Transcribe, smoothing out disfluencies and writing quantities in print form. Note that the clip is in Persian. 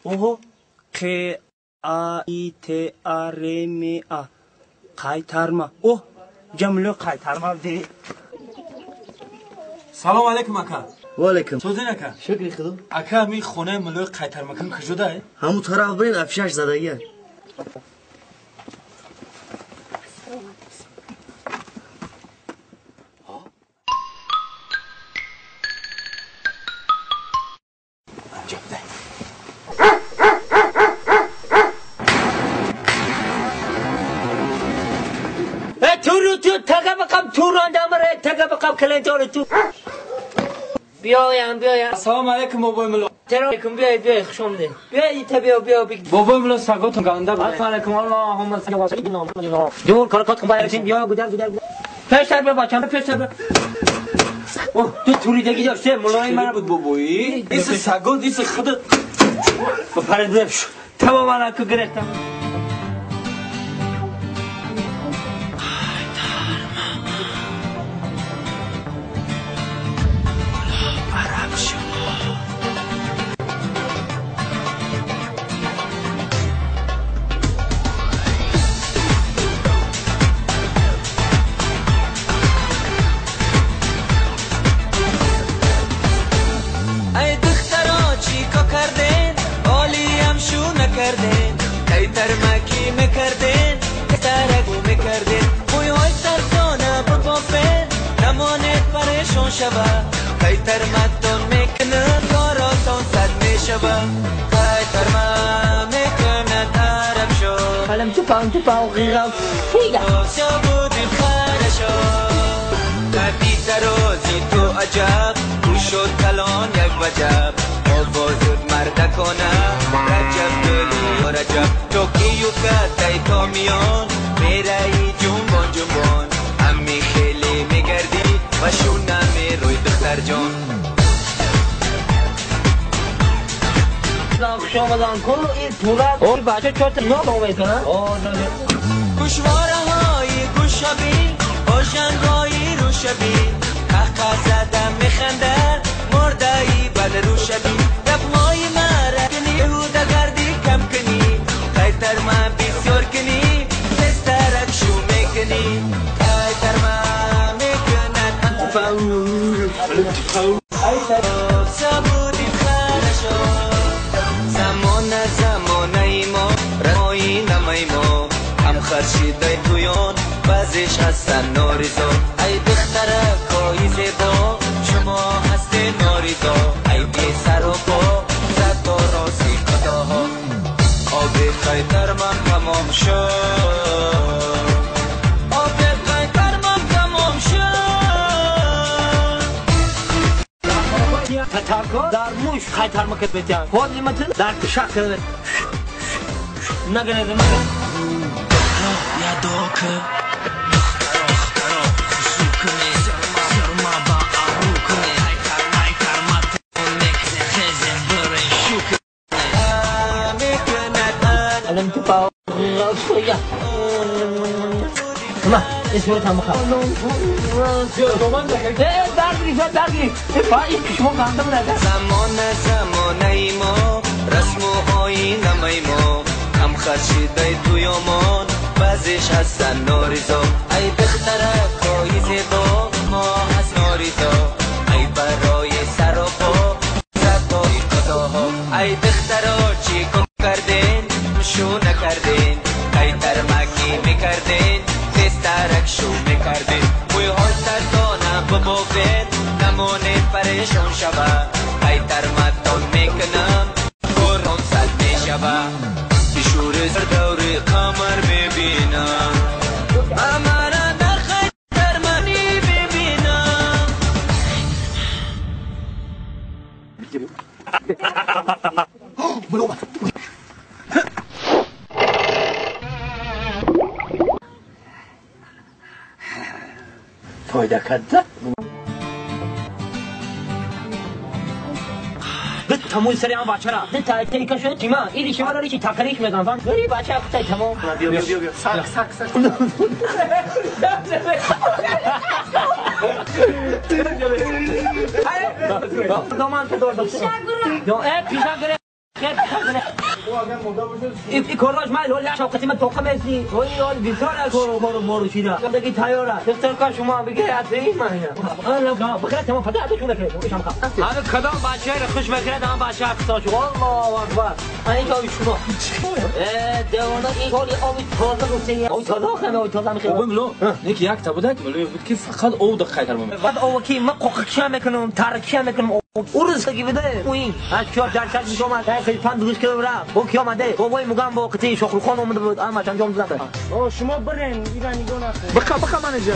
اوه ق ا ای ت ا ر م ا قایترما اوه جمله قایترما دی. سلام علیکم اکا. و علیکم. چطوری اکا؟ شکری خدا. اکا می خونه ملوی قایترما کجاست؟ همون طرف برین افشش زدگیه. بیایم سلام علیکم بابای ملو. ترکم بیاید خوش آمدید. بیاید بیا بابای ملو سگاتون گنده بود. علیکم اللهم صل و سلم. جون کارکات باید بیا گودر. پیشتر بیا بچه‌م پیشتر بیا. اوه تو توریدگی داشته ملای من بود بابایی. این سگات این خدا. بپرد تماما کو گرفتم. قایتر مدون میکنه کاراتون صد میشوه قایتر ما میکنه عرب شو قلم تو پاو غیرم فیگا شبودی خارشو قدی تروزی تو عجب گوشو تلان یک وجب آوازود مرد کنه رجب دلی و رجب توکیو کتای تو میان میرایی جنبان امی خیلی میگردی و شونه میروی دختر جان شامدان کن این طولت این بچه چوت نام میکنه گوشواره های گوشبین آشنگایی روشبین حقا زدم میخنده مردایی بل روشبین دفمای مرکنی یهودا گردی کم کنی قایتر ما بسیار کنی بسترک شو میکنی قایتر ما سبودی خرشو زمانه ما رمایی نمای ما هم خرشیده تویان بازش هستن ناریزا ای دختره کایی زیبا شما هستی ناریزا ای بی سر و پا زد با راسی قداها آبی قایتر من تمام شد تاکو در موش قایتر مکت بیتیان خود لیمتن در کشاک کرده نگنه مگه یا دوکه علم تو پاو غیرم ما اسمت هم خواهم درگیری پایی کشمو کندم نده زمانه ما رسم و آیینه ما هم خرشیده تویامان بعضیش هستن ناریزا ای دختره کایی زیبا ما هست ناریزا ای برای سر و پا زدای قضاها ای دختره چی کن کردین شو نکردین قایتر مکی میکردین دسترک شو میکردین موی های تردانه ببابین نمونه پریشان شبه قایتر مدون میکنم قرآن صد میشبه بشور سر دوری قمر میبینم امانه در قایتر منی ببینم فایده کرده تموم سری هم بچه را ده تایکه شد تیما ایلی شما داری چی تکریش میدن فهم بری بچه افتای تمام بیا سک دامان تو دور داشته پیشا گره خیر این کاراش من لول شوکتی من توقع میسی ولی لول بیشتر از کارو شیدا دیگه تیاره دکتر کار شما بگه اتری من انا بخير تمام فتح شو لك هذا کدام بچه رو خوش بگیره دام بچه افتاش والله اکبر این تو شما دیوانه این کاری آبی تازه گفتین او تازه میخوام بابا نیک یک تا بود بود که فقط او دقیق تر میشه بعد او کی ما قوقش میکنم ترکی میکنم او روز که بده این از چهار درصد میشوم تا 5 کیلو را او کی اومده بابای میگم با وقتی شغل خون اومده بود اما چند جام زدم شما برین ایران نگاه نکنید بخا منیجر